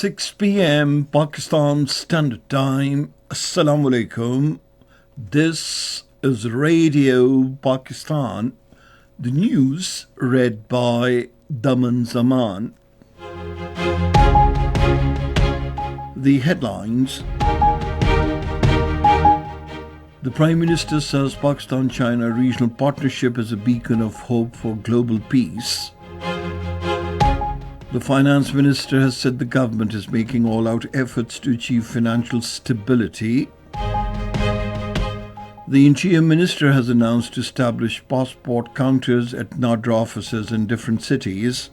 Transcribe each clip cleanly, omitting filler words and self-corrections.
6 p.m. Pakistan Standard Time. Assalamu alaikum. This is Radio Pakistan. The news read by Daman Zaman. The headlines. The Prime Minister says Pakistan-China regional partnership is a beacon of hope for global peace. The Finance Minister has said the government is making all-out efforts to achieve financial stability. The Interior Minister has announced to establish passport counters at NADRA offices in different cities.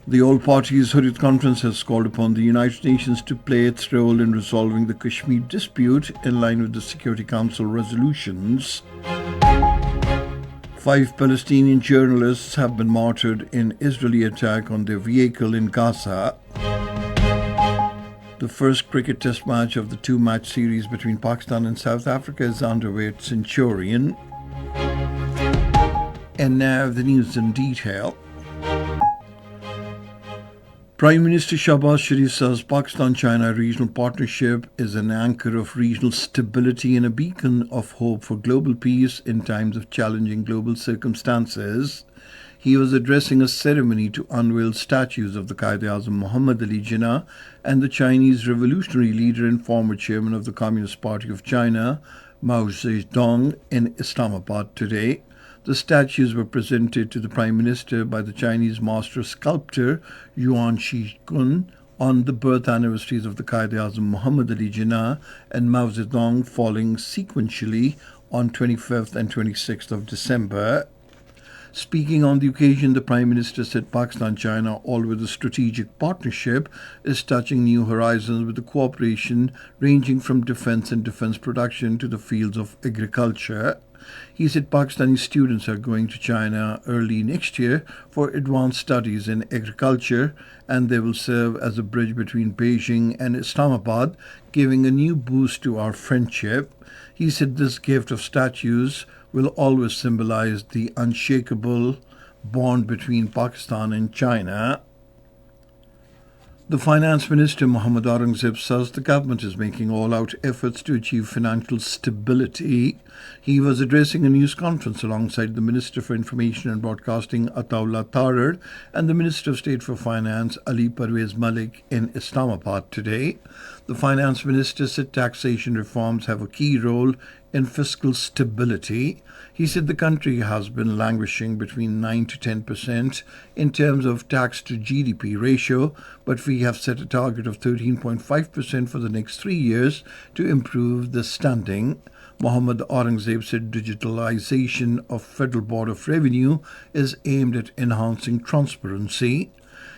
The All Parties Hurriyat Conference has called upon the United Nations to play its role in resolving the Kashmir dispute in line with the Security Council resolutions. 5 Palestinian journalists have been martyred in Israeli attack on their vehicle in Gaza. The first cricket test match of the 2-match series between Pakistan and South Africa is underway at Centurion. And now the news in detail. Prime Minister Shahbaz Sharif says Pakistan-China regional partnership is an anchor of regional stability and a beacon of hope for global peace in times of challenging global circumstances. He was addressing a ceremony to unveil statues of the Quaid-e-Azam Muhammad Ali Jinnah and the Chinese revolutionary leader and former chairman of the Communist Party of China, Mao Zedong, in Islamabad today. The statues were presented to the Prime Minister by the Chinese master sculptor Yuan Shikun on the birth anniversaries of the Quaid-e-Azam Muhammad Ali Jinnah and Mao Zedong falling sequentially on 25th and 26th of December. Speaking on the occasion, the Prime Minister said Pakistan-China, always a strategic partnership, is touching new horizons with the cooperation ranging from defence and defence production to the fields of agriculture. He said Pakistani students are going to China early next year for advanced studies in agriculture, and they will serve as a bridge between Beijing and Islamabad, giving a new boost to our friendship. He said this gift of statues will always symbolize the unshakable bond between Pakistan and China. The Finance Minister Mohammad Aurangzeb says the government is making all-out efforts to achieve financial stability. He was addressing a news conference alongside the Minister for Information and Broadcasting Ataullah Tarar and the Minister of State for Finance Ali Parvez Malik in Islamabad today. The Finance Minister said taxation reforms have a key role in fiscal stability. He said the country has been languishing between 9 to 10% in terms of tax to GDP ratio, but we have set a target of 13.5% for the next 3 years to improve the standing. Mohammad Aurangzeb said digitalization of Federal Board of Revenue is aimed at enhancing transparency.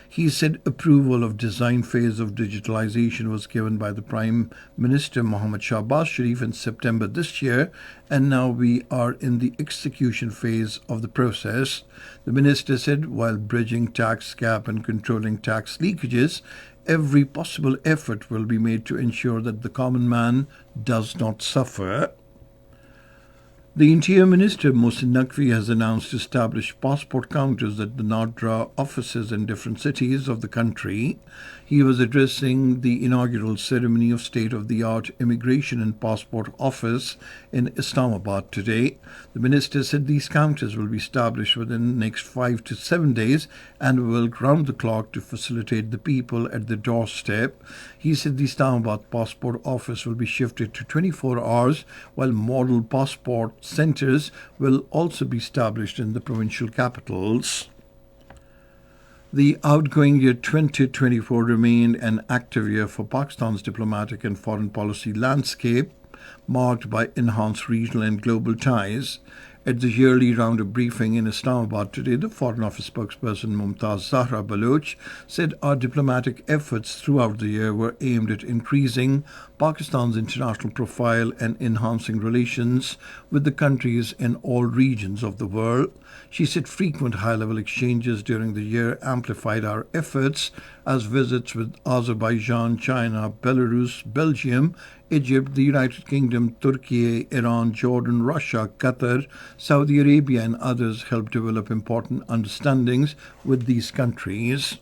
He said approval of design phase of digitalization was given by the Prime Minister Mohammad Shahbaz Sharif in September this year, and now we are in the execution phase of the process. The minister said while bridging tax gap and controlling tax leakages, every possible effort will be made to ensure that the common man does not suffer. The Interior Minister Mohsin Naqvi has announced to establish passport counters at the NADRA offices in different cities of the country. He was addressing the inaugural ceremony of state-of-the-art immigration and passport office in Islamabad today. The minister said these counters will be established within the next 5 to 7 days and will round the clock to facilitate the people at the doorstep. He said the Islamabad passport office will be shifted to 24 hours, while model passport centres will also be established in the provincial capitals. The outgoing year 2024 remained an active year for Pakistan's diplomatic and foreign policy landscape, marked by enhanced regional and global ties. At the yearly round of briefing in Islamabad today, the Foreign Office spokesperson Mumtaz Zahra Baloch said our diplomatic efforts throughout the year were aimed at increasing Pakistan's international profile and enhancing relations with the countries in all regions of the world. She said frequent high-level exchanges during the year amplified our efforts as visits with Azerbaijan, China, Belarus, Belgium, Egypt, the United Kingdom, Turkey, Iran, Jordan, Russia, Qatar, Saudi Arabia and others helped develop important understandings with these countries.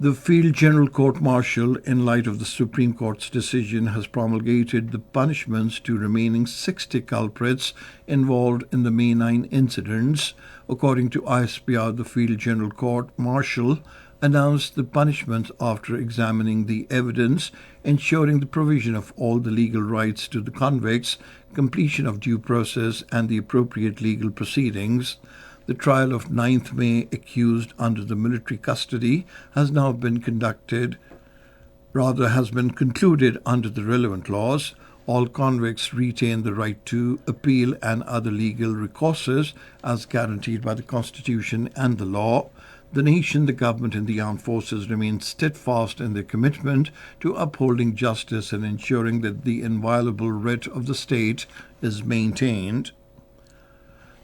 The Field General Court Martial, in light of the Supreme Court's decision, has promulgated the punishments to remaining 60 culprits involved in the May 9 incidents. According to ISPR, the Field General Court Martial announced the punishments after examining the evidence, ensuring the provision of all the legal rights to the convicts, completion of due process, and the appropriate legal proceedings. The trial of 9th May accused under the military custody has been concluded under the relevant laws. All convicts retain the right to appeal and other legal recourses as guaranteed by the Constitution and the law. The nation, the government, and the armed forces remain steadfast in their commitment to upholding justice and ensuring that the inviolable right of the state is maintained.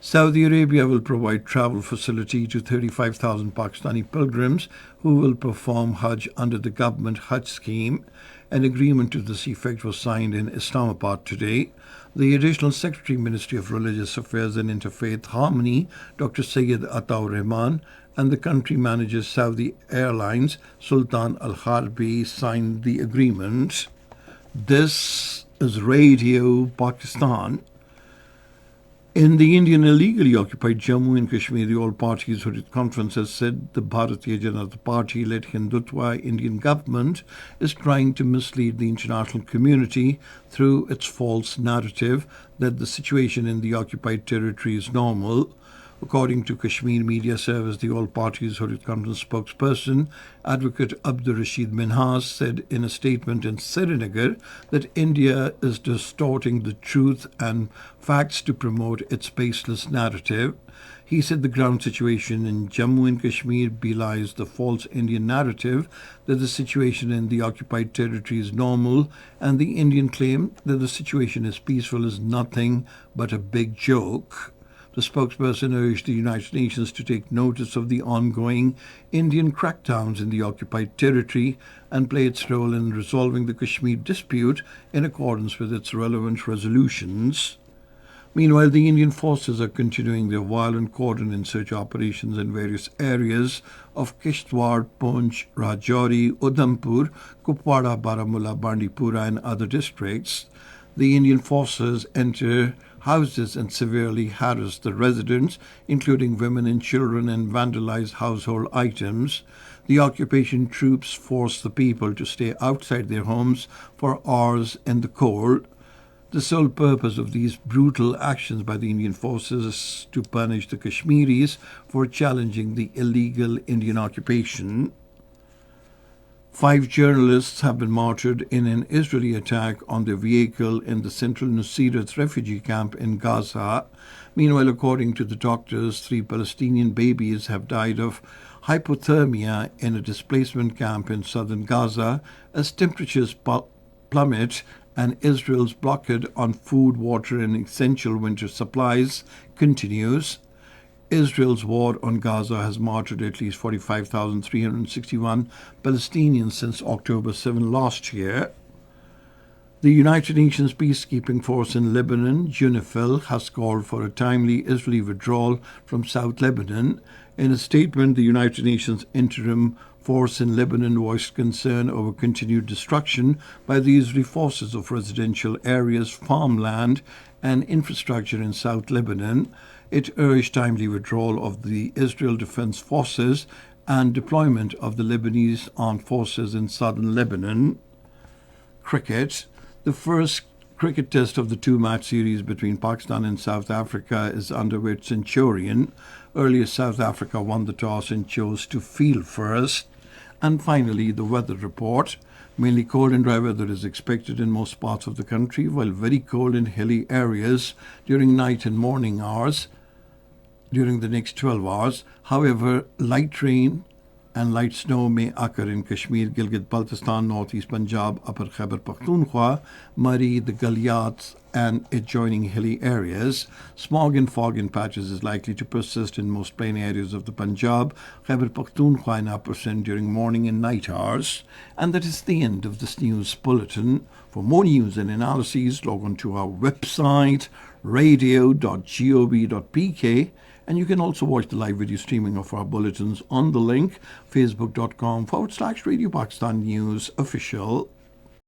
Saudi Arabia will provide travel facility to 35,000 Pakistani pilgrims who will perform Hajj under the government Hajj scheme. An agreement to this effect was signed in Islamabad today. The Additional Secretary, Ministry of Religious Affairs and Interfaith Harmony, Dr. Syed Ataur Rahman, and the country manager Saudi Airlines, Sultan Al Harbi, signed the agreement. This is Radio Pakistan. In the Indian illegally occupied Jammu and Kashmir, the All Parties Hurriyat Conference has said the Bharatiya Janata Party-led Hindutva Indian government is trying to mislead the international community through its false narrative that the situation in the occupied territory is normal. According to Kashmir Media Service, the All Parties Hurriyat Conference spokesperson, Advocate Abdur Rashid Minhas, said in a statement in Srinagar that India is distorting the truth and facts to promote its baseless narrative. He said the ground situation in Jammu and Kashmir belies the false Indian narrative that the situation in the occupied territory is normal, and the Indian claim that the situation is peaceful is nothing but a big joke. The spokesperson urged the United Nations to take notice of the ongoing Indian crackdowns in the occupied territory and play its role in resolving the Kashmir dispute in accordance with its relevant resolutions. Meanwhile, the Indian forces are continuing their violent cordon and search operations in various areas of Kishtwar, Poonch, Rajouri, Udhampur, Kupwara, Baramulla, Bandipora, and other districts. The Indian forces enter houses and severely harass the residents, including women and children, and vandalize household items. The occupation troops force the people to stay outside their homes for hours in the cold. The sole purpose of these brutal actions by the Indian forces is to punish the Kashmiris for challenging the illegal Indian occupation. 5 journalists have been martyred in an Israeli attack on their vehicle in the central Nuseirat refugee camp in Gaza. Meanwhile, according to the doctors, 3 Palestinian babies have died of hypothermia in a displacement camp in southern Gaza as temperatures plummet and Israel's blockade on food, water, and essential winter supplies continues. Israel's war on Gaza has martyred at least 45,361 Palestinians since October 7 last year. The United Nations peacekeeping force in Lebanon, UNIFIL, has called for a timely Israeli withdrawal from South Lebanon. In a statement, the United Nations interim force in Lebanon voiced concern over continued destruction by the Israeli forces of residential areas, farmland, and infrastructure in South Lebanon. It urged timely withdrawal of the Israel Defense Forces and deployment of the Lebanese armed forces in southern Lebanon. Cricket. The first cricket test of the 2-match series between Pakistan and South Africa is underway at Centurion. Earlier, South Africa won the toss and chose to field first. And finally, the weather report. Mainly cold and dry weather is expected in most parts of the country, while very cold in hilly areas during night and morning hours during the next 12 hours. However, light rain and light snow may occur in Kashmir, Gilgit-Baltistan, Northeast Punjab, Upper Khyber Pakhtunkhwa, Murray, the Galyats, and adjoining hilly areas. Smog and fog in patches is likely to persist in most plain areas of the Punjab, Khyber Pakhtunkhwa, and Upper Sindh during morning and night hours. And that is the end of this news bulletin. For more news and analyses, log on to our website, radio.gov.pk. And you can also watch the live video streaming of our bulletins on the link facebook.com/Radio Pakistan News Official